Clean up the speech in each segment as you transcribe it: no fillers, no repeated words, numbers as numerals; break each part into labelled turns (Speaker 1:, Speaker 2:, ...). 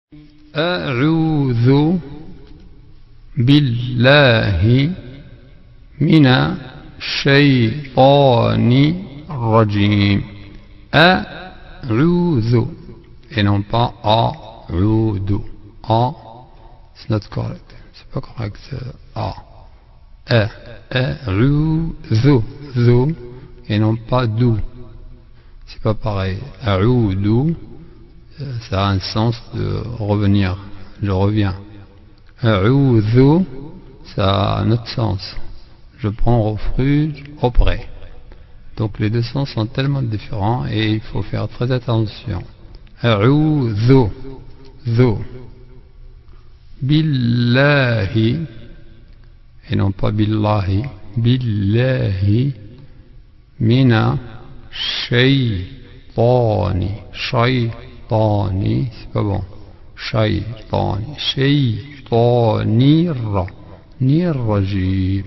Speaker 1: أعوذ بالله من الشيطان الرجيم. أعوذ et non pas أعوذ. A, c'est not correct. C'est pas correct. A. أعوذ ذو et non pas dou. C'est pas pareil. أعوذ, ça a un sens de revenir. Je reviens. أعوذ, ça a un autre sens. Je prends refuge auprès. Donc les deux sens sont tellement différents et il faut faire très attention. أعوذ ذو بالله et non pas billahi. بالله من الشيطان شيطاني, c'est pas bon. شيطاني شيطاني الرجيم. Il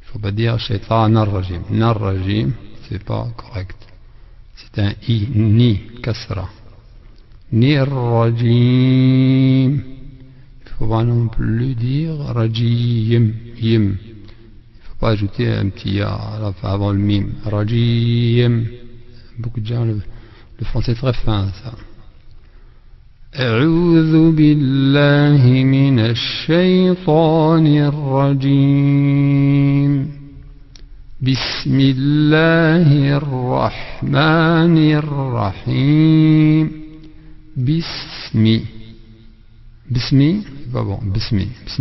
Speaker 1: faut pas dire shaitan ar-rajim. Nar-rajim, c'est pas correct. C'est un i, ni, kasra. Ni ar-rajim. Il faut pas non plus dire rajim, yim. Il faut pas ajouter un petit ya avant le mim. Rajim. Beaucoup de gens le font, c'est très fin ça. أعوذ بالله من الشيطان الرجيم. بسم الله الرحمن الرحيم. بسم بسم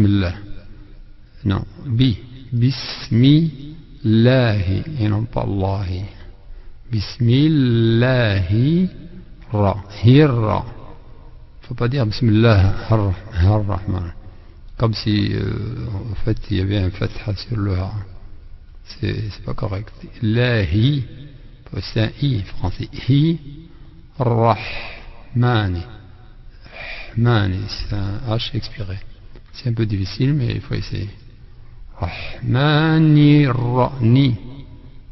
Speaker 1: الله. Non, بسم الله et non pas الله. بسم الله را. Faut pas dire Bismillah ar-Rahman comme si en fait il y avait un fatha sur le ha. C'est pas correct. Lahi, c'est un i français. Hi Rahmani. Rahmani, c'est un h expiré. C'est un peu difficile mais il faut essayer. Rahmani Rani.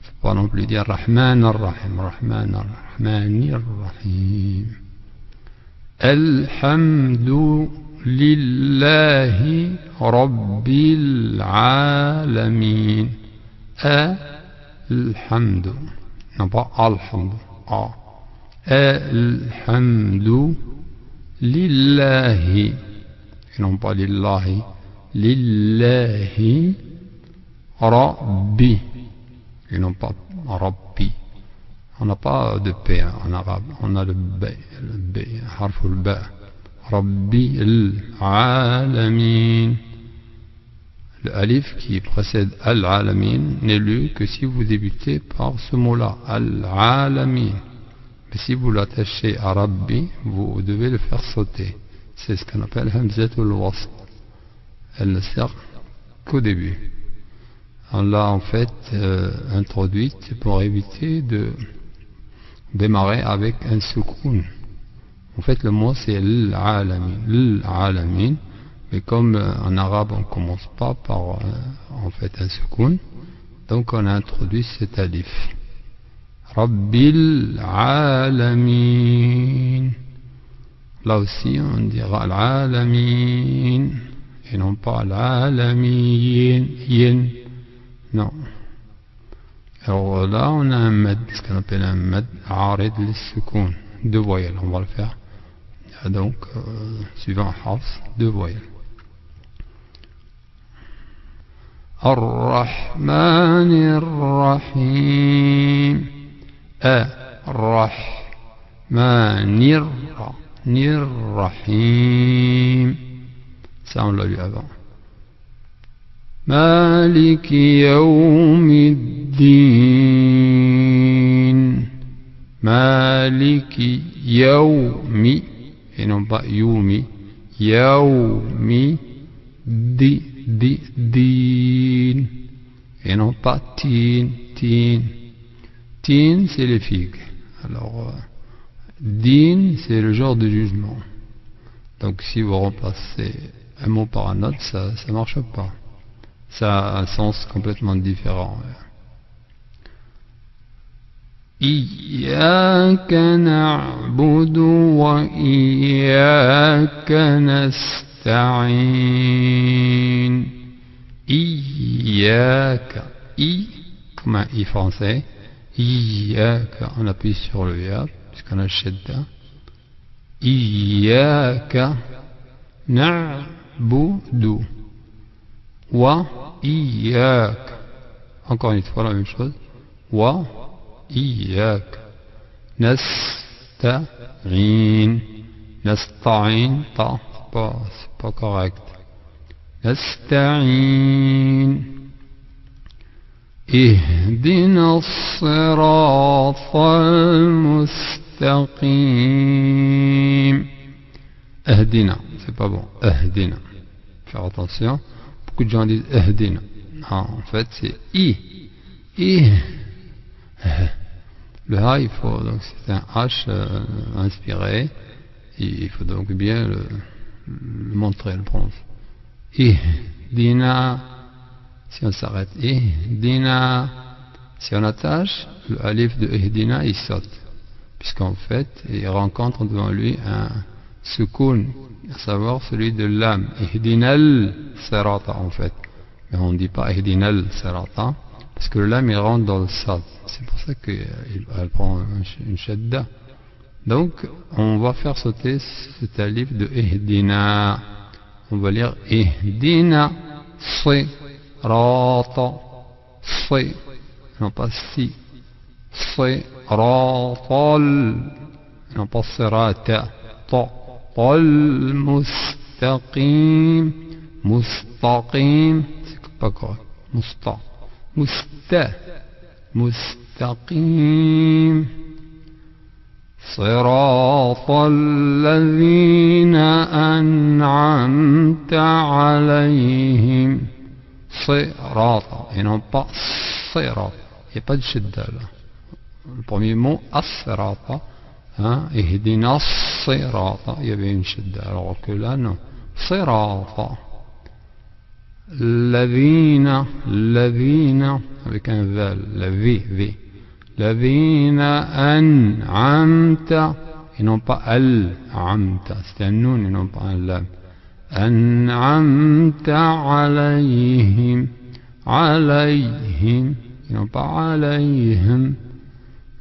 Speaker 1: Faut pas non plus dire Rahman ar-Rahim. Rahman ar-Rahmani ar-Rahim. الحمد لله رب العالمين. الحمد non pas الحمد. الحمد لله non pas لله. لله ربي non pas ربي. On n'a pas de P en arabe, on a le B, harf al-ba. Rabbi al-alamin. Le alif qui précède al-alamin n'est lu que si vous débutez par ce mot-là, al-alamin. Mais si vous l'attachez à Rabbi, vous devez le faire sauter. C'est ce qu'on appelle hamzatul wasl. Elle ne sert qu'au début. On l'a en fait introduite pour éviter de démarrer avec un soukoun. En fait le mot c'est l'alamin, mais comme en arabe on commence pas par en fait un soukoun, donc on a introduit cet alif. Rabbil alamin. Là aussi on dira l'alamin et non pas l'alamin. Non. Alors là, on a un mad, ce qu'on appelle un mad arid lis-sukoun. Deux voyelles, on va le faire. Donc, suivant Hafs, deux voyelles. Ar-Rahman ar-Rahim. Ar-Rahman ar-Rahim. Ça, on l'a lu avant. مالك يوم الدين. مالك يوم et non pas يومي. يوم دين et non pas tin. Tin c'est les figues. Alors din c'est le jour de jugement. Donc si vous remplacez un mot par un autre, ça ne marche pas. Ça a un sens complètement différent. إياك نعبد وإياك نستعين. إياك I comme un I français. إياك on appuie sur le verbe puisqu'on a le shadda. إياك نعبد وإياك encore une fois la même chose. وإياك نستعين. نستعين c'est pas correct. نستعين. اهدنا الصراط المستقيم. اهدنا c'est pas bon. اهدنا, faire attention, beaucoup de gens disent اهدنا. En fait c'est I. Le A il faut donc c'est un H inspiré. Il faut donc bien le montrer, le prononcer. Ihdina, si on s'arrête, Ihdina, si on attache, le alif de Ihdina il saute, puisqu'en fait il rencontre devant lui un sukoun, à savoir celui de l'âme. Ihdinal sirata en fait, mais on ne dit pas Ihdinal sirata, parce que l'âme il rentre dans le sad, c'est pour ça qu'elle prend une shadda. Donc on va faire sauter cet alif de Ihdina. On va lire Ihdina sirata, si, non pas si, siratal, non pas sirata, tal mustaqim, mustaqim, c'est pas correct, mustaqim. صراط الذين أنعمت عليهم. صراط et non pas صراط. Il n'y a pas de shidda là. Le premier mot as-sirata, ihdina as-sirata, il y avait une shidda, alors que là non. Sirata. Ladina avec un val, la V. الذين أنعمت et non pas al-amta, c'est un nun et non pas un lam. أنعمت عليهم et non pas عليهم.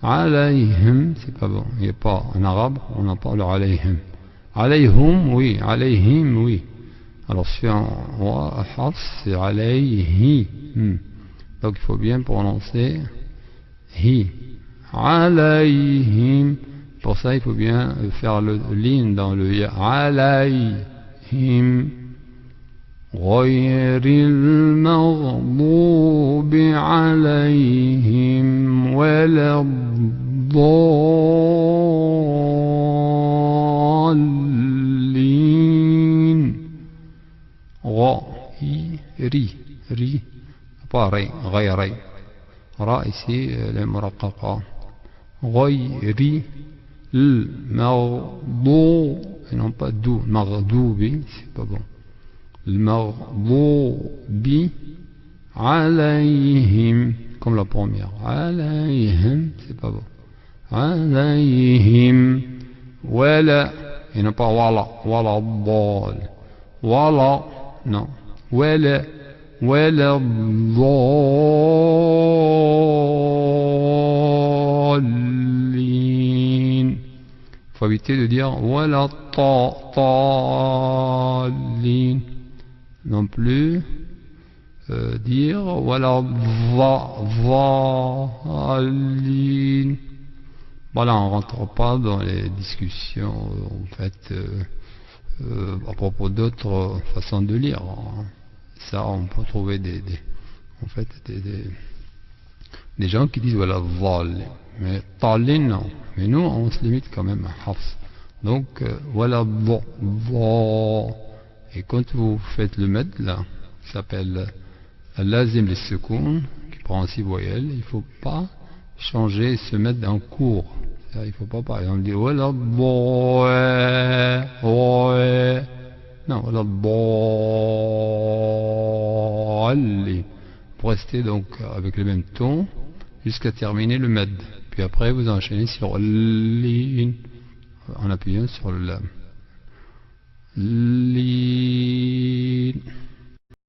Speaker 1: عليهم c'est pas bon, il n'y a pas en arabe, on n'a pas le عليهم. عليهم oui, عليهم oui. Alors si on c'est عليهم, donc il faut bien prononcer hi, alayhim. Pour ça il faut bien faire le ligne dans le ya. Alayhim ghayril maghdubi alayhim waladdallin. Ri pas ri, ghayri. Ra ici, les muraqqaqa. Ghayri al-maghdubi, et non pas dou, maghdubi, c'est pas bon. Al-maghdubi alayhim, comme la première. Alayhim, c'est pas bon. Alayhim, wala, et non pas wala, wala dal. Wala, non. Wala. ولا الضالين. Il faut éviter de dire ولا الضالين non plus. Dire ولا الضالين. Voilà, on ne rentre pas dans les discussions en fait à propos d'autres façons de lire. Ça, on peut trouver des gens qui disent voilà, vol, mais talin non. Mais nous, on se limite quand même à hafs. Donc, voilà, bon. Et quand vous faites le med, là, qui s'appelle lazim les secours, qui prend 6 voyelles, il ne faut pas changer et se mettre en cours. Il ne faut pas, par exemple, dire voilà, bon, non, voilà, pour rester donc avec le même ton jusqu'à terminer le med. puis après vous enchaînez sur l'in en appuyant sur le lam.